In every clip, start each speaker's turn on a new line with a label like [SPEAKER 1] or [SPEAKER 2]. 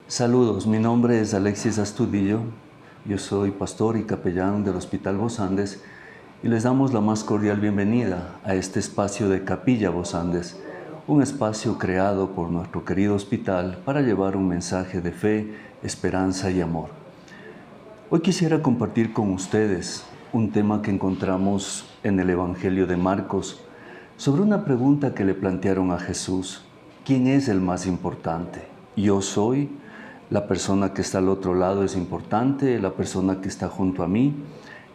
[SPEAKER 1] Saludos, mi nombre es Alexis Astudillo, yo soy pastor y capellán del Hospital Vos Andes y les damos la más cordial bienvenida a este espacio de Capilla Vos Andes, un espacio creado por nuestro querido hospital para llevar un mensaje de fe, esperanza y amor. Hoy quisiera compartir con ustedes un tema que encontramos en el Evangelio de Marcos sobre una pregunta que le plantearon a Jesús: ¿quién es el más importante? ¿Yo soy? ¿La persona que está al otro lado es importante? ¿La persona que está junto a mí?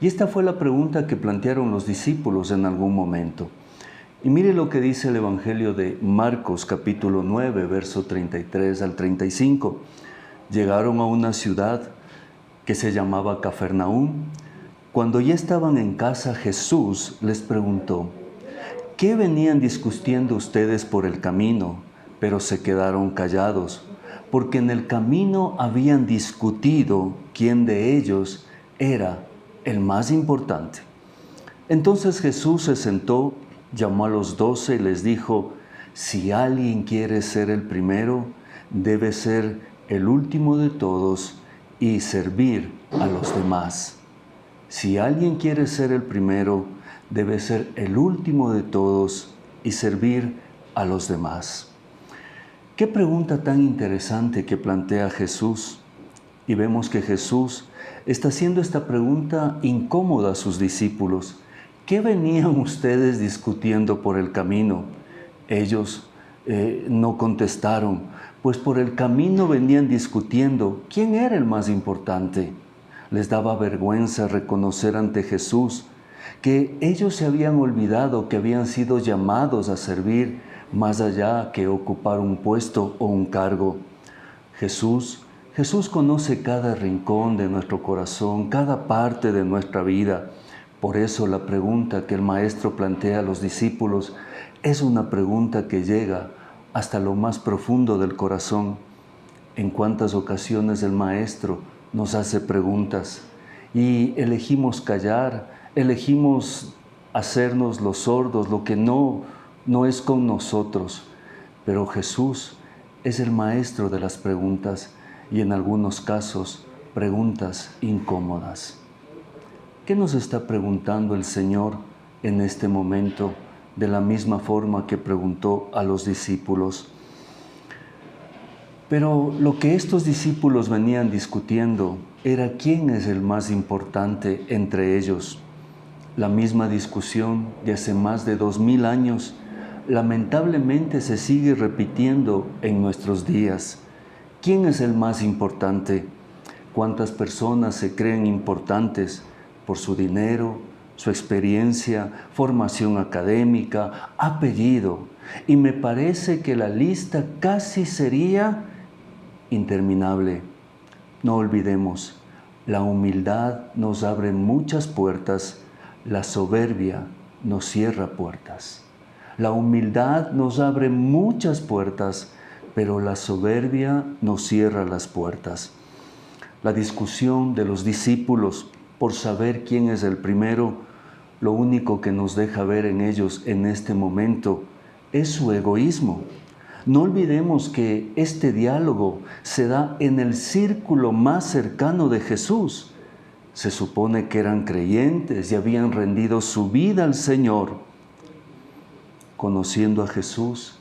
[SPEAKER 1] Y esta fue la pregunta que plantearon los discípulos en algún momento. Y mire lo que dice el Evangelio de Marcos, capítulo 9, verso 33 al 35. Llegaron a una ciudad que se llamaba Cafarnaúm. Cuando ya estaban en casa, Jesús les preguntó: ¿qué venían discutiendo ustedes por el camino? Pero se quedaron callados, porque en el camino habían discutido quién de ellos era el más importante. Entonces Jesús se sentó, llamó a los 12 y les dijo: si alguien quiere ser el primero, debe ser el último de todos y servir a los demás. Si alguien quiere ser el primero, debe ser el último de todos y servir a los demás. Qué pregunta tan interesante que plantea Jesús. Y vemos que Jesús está haciendo esta pregunta incómoda a sus discípulos. ¿Qué venían ustedes discutiendo por el camino? Ellos no contestaron, pues por el camino venían discutiendo quién era el más importante. Les daba vergüenza reconocer ante Jesús que ellos se habían olvidado que habían sido llamados a servir más allá que ocupar un puesto o un cargo. Jesús conoce cada rincón de nuestro corazón, cada parte de nuestra vida. Por eso la pregunta que el Maestro plantea a los discípulos es una pregunta que llega hasta lo más profundo del corazón. En cuántas ocasiones el Maestro nos hace preguntas y elegimos callar, elegimos hacernos los sordos, lo que no es con nosotros. Pero Jesús es el Maestro de las preguntas y en algunos casos preguntas incómodas. ¿Qué nos está preguntando el Señor en este momento de la misma forma que preguntó a los discípulos? Pero lo que estos discípulos venían discutiendo era quién es el más importante entre ellos. La misma discusión de hace más de 2000 años lamentablemente se sigue repitiendo en nuestros días. ¿Quién es el más importante? ¿Cuántas personas se creen importantes por su dinero, su experiencia, formación académica, apellido? Y me parece que la lista casi sería interminable. No olvidemos, la humildad nos abre muchas puertas, la soberbia nos cierra puertas. La humildad nos abre muchas puertas, pero la soberbia nos cierra las puertas. La discusión de los discípulos por saber quién es el primero, lo único que nos deja ver en ellos en este momento es su egoísmo. No olvidemos que este diálogo se da en el círculo más cercano de Jesús. Se supone que eran creyentes y habían rendido su vida al Señor. Conociendo a Jesús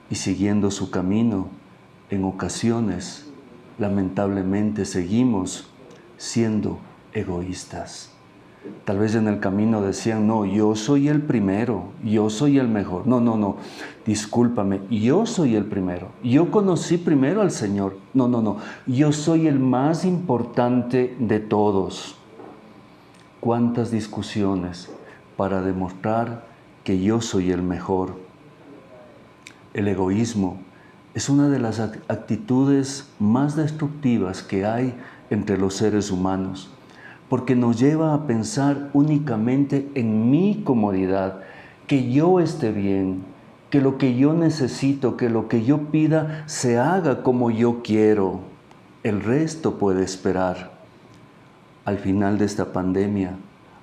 [SPEAKER 1] y siguiendo su camino, en ocasiones, lamentablemente, seguimos siendo egoístas. Tal vez en el camino decían: no, yo soy el primero, yo soy el mejor. No, discúlpame, yo soy el primero. Yo conocí primero al Señor. No, yo soy el más importante de todos. ¿Cuántas discusiones para demostrar que yo soy el mejor? El egoísmo es una de las actitudes más destructivas que hay entre los seres humanos, porque nos lleva a pensar únicamente en mi comodidad, que yo esté bien, que lo que yo necesito, que lo que yo pida se haga como yo quiero. El resto puede esperar. Al final de esta pandemia,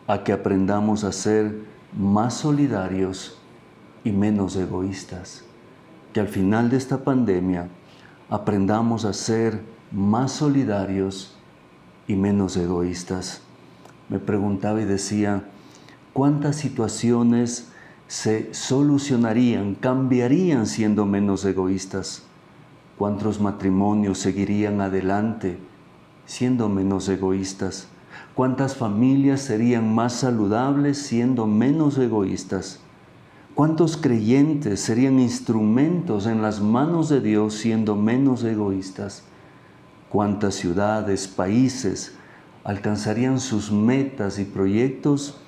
[SPEAKER 1] a que aprendamos a ser más solidarios y menos egoístas. Que al final de esta pandemia aprendamos a ser más solidarios y menos egoístas. Me preguntaba y decía, ¿cuántas situaciones se solucionarían, cambiarían siendo menos egoístas? ¿Cuántos matrimonios seguirían adelante siendo menos egoístas? ¿Cuántas familias serían más saludables siendo menos egoístas? ¿Cuántos creyentes serían instrumentos en las manos de Dios siendo menos egoístas? ¿Cuántas ciudades, países alcanzarían sus metas y proyectos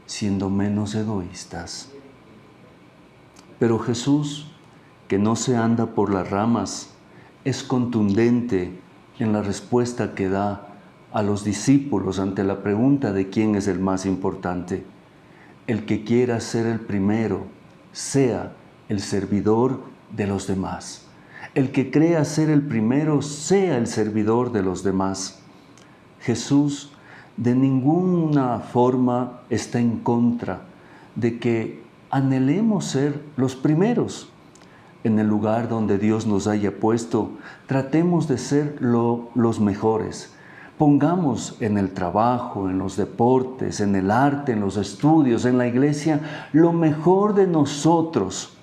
[SPEAKER 1] siendo menos egoístas? Pero Jesús, que no se anda por las ramas, es contundente en la respuesta que da a los discípulos ante la pregunta de quién es el más importante. El que quiera ser el primero, sea el servidor de los demás. El que crea ser el primero, sea el servidor de los demás. Jesús de ninguna forma está en contra de que anhelemos ser los primeros. En el lugar donde Dios nos haya puesto, tratemos de ser los mejores. Pongamos en el trabajo, en los deportes, en el arte, en los estudios, en la iglesia, lo mejor de nosotros.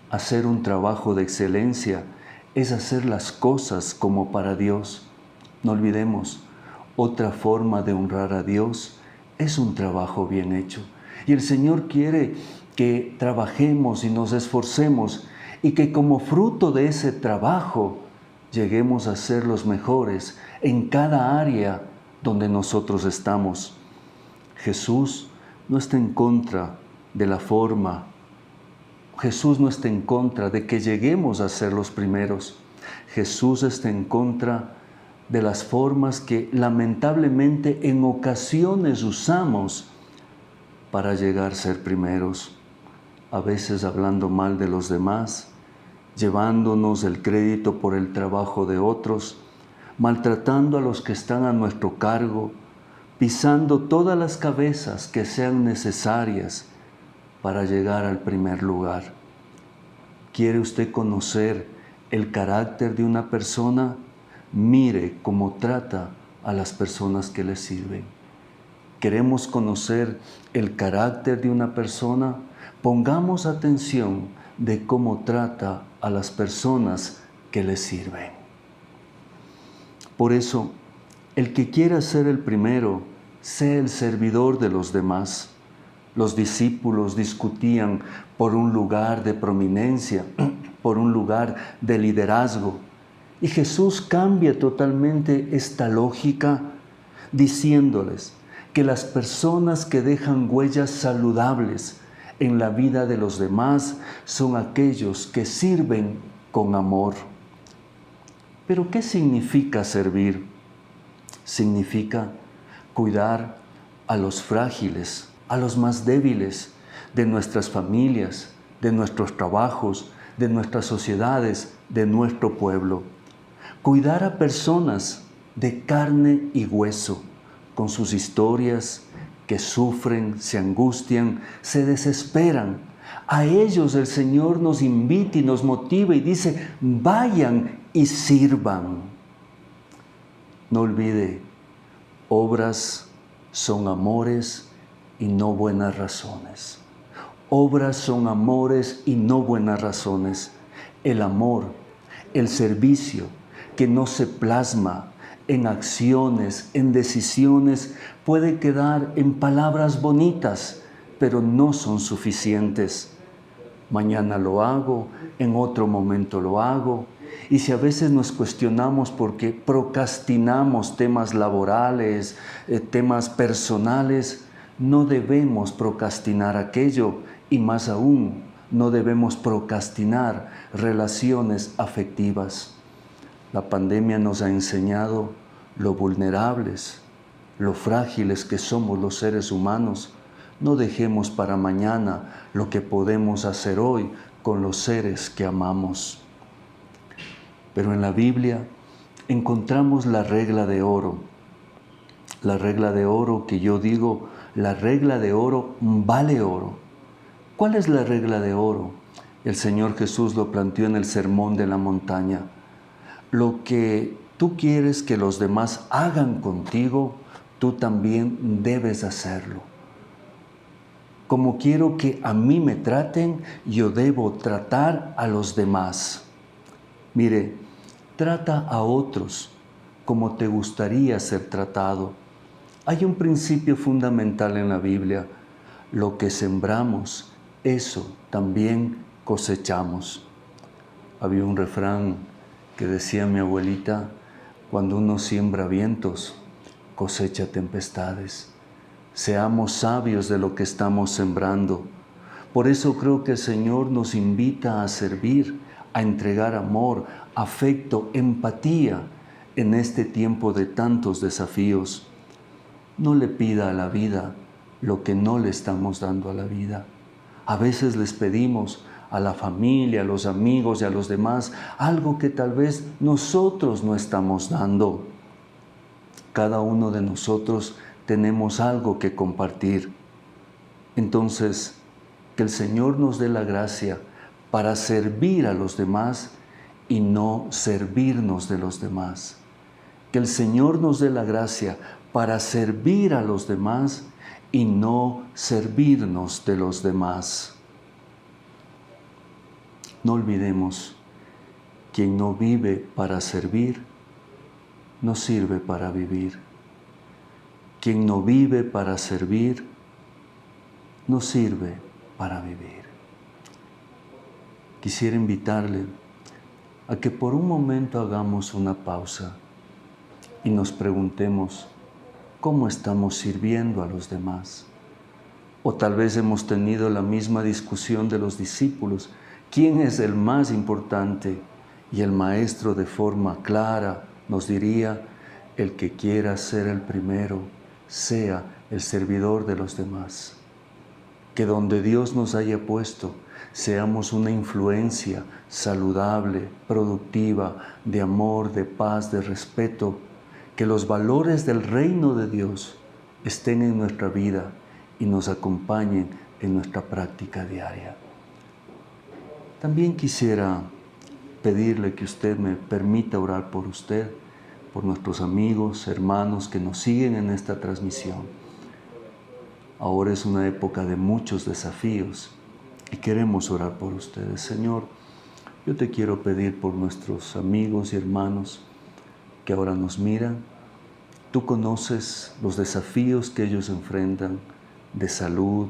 [SPEAKER 1] Hacer un trabajo de excelencia es hacer las cosas como para Dios. No olvidemos, otra forma de honrar a Dios es un trabajo bien hecho. Y el Señor quiere que trabajemos y nos esforcemos y que como fruto de ese trabajo lleguemos a ser los mejores en cada área donde nosotros estamos. Jesús no está en contra de la forma. Jesús no está en contra de que lleguemos a ser los primeros. Jesús está en contra de las formas que lamentablemente en ocasiones usamos para llegar a ser primeros. A veces hablando mal de los demás, llevándonos el crédito por el trabajo de otros, maltratando a los que están a nuestro cargo, pisando todas las cabezas que sean necesarias para llegar al primer lugar. ¿Quiere usted conocer el carácter de una persona? Mire cómo trata a las personas que le sirven. ¿Queremos conocer el carácter de una persona? Pongamos atención de cómo trata a las personas que le sirven. Por eso, el que quiera ser el primero, sea el servidor de los demás. Los discípulos discutían por un lugar de prominencia, por un lugar de liderazgo. Y Jesús cambia totalmente esta lógica diciéndoles que las personas que dejan huellas saludables en la vida de los demás son aquellos que sirven con amor. ¿Pero qué significa servir? Significa cuidar a los frágiles, a los más débiles de nuestras familias, de nuestros trabajos, de nuestras sociedades, de nuestro pueblo. Cuidar a personas de carne y hueso, con sus historias, que sufren, se angustian, se desesperan. A ellos el Señor nos invita y nos motiva y dice, vayan y sirvan. No olvide, obras son amores y no buenas razones. Obras son amores y no buenas razones. El amor, el servicio, que no se plasma en acciones, en decisiones, puede quedar en palabras bonitas, pero no son suficientes. Mañana lo hago, en otro momento lo hago. Y si a veces nos cuestionamos porque procrastinamos temas laborales, temas personales, no debemos procrastinar aquello y más aún, no debemos procrastinar relaciones afectivas. La pandemia nos ha enseñado lo vulnerables, lo frágiles que somos los seres humanos. No dejemos para mañana lo que podemos hacer hoy con los seres que amamos. Pero en la Biblia encontramos la regla de oro. La regla de oro que yo digo, la regla de oro vale oro. ¿Cuál es la regla de oro? El Señor Jesús lo planteó en el Sermón de la Montaña. lo que tú quieres que los demás hagan contigo, tú también debes hacerlo. Como quiero que a mí me traten, yo debo tratar a los demás. Mire, trata a otros como te gustaría ser tratado. Hay un principio fundamental en la Biblia: lo que sembramos, eso también cosechamos. Había un refrán que decía mi abuelita: cuando uno siembra vientos, cosecha tempestades. Seamos sabios de lo que estamos sembrando. Por eso creo que el Señor nos invita a servir, a entregar amor, afecto, empatía en este tiempo de tantos desafíos. No le pida a la vida lo que no le estamos dando a la vida. A veces les pedimos a la familia, a los amigos y a los demás algo que tal vez nosotros no estamos dando. Cada uno de nosotros tenemos algo que compartir. Entonces, que el Señor nos dé la gracia para servir a los demás y no servirnos de los demás. Que el Señor nos dé la gracia para servir a los demás y no servirnos de los demás. No olvidemos, quien no vive para servir, no sirve para vivir. Quien no vive para servir, no sirve para vivir. Quisiera invitarle a que por un momento hagamos una pausa y nos preguntemos cómo estamos sirviendo a los demás. O tal vez hemos tenido la misma discusión de los discípulos: ¿quién es el más importante? Y el Maestro de forma clara nos diría: el que quiera ser el primero, sea el servidor de los demás. Que donde Dios nos haya puesto, seamos una influencia saludable, productiva, de amor, de paz, de respeto. Que los valores del reino de Dios estén en nuestra vida y nos acompañen en nuestra práctica diaria. También quisiera pedirle que usted me permita orar por usted, por nuestros amigos, hermanos que nos siguen en esta transmisión. Ahora es una época de muchos desafíos y queremos orar por ustedes. Señor, yo te quiero pedir por nuestros amigos y hermanos que ahora nos miran. Tú conoces los desafíos que ellos enfrentan de salud,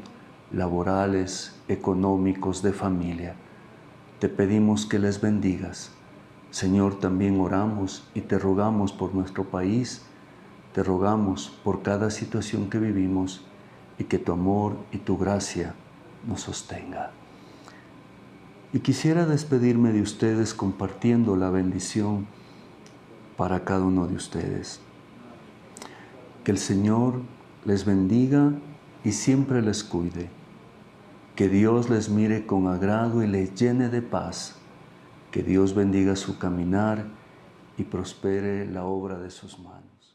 [SPEAKER 1] laborales, económicos, de familia. Te pedimos que les bendigas. Señor, también oramos y te rogamos por nuestro país, te rogamos por cada situación que vivimos y que tu amor y tu gracia nos sostenga. Y quisiera despedirme de ustedes compartiendo la bendición para cada uno de ustedes. Que el Señor les bendiga y siempre les cuide. Que Dios les mire con agrado y les llene de paz. Que Dios bendiga su caminar y prospere la obra de sus manos.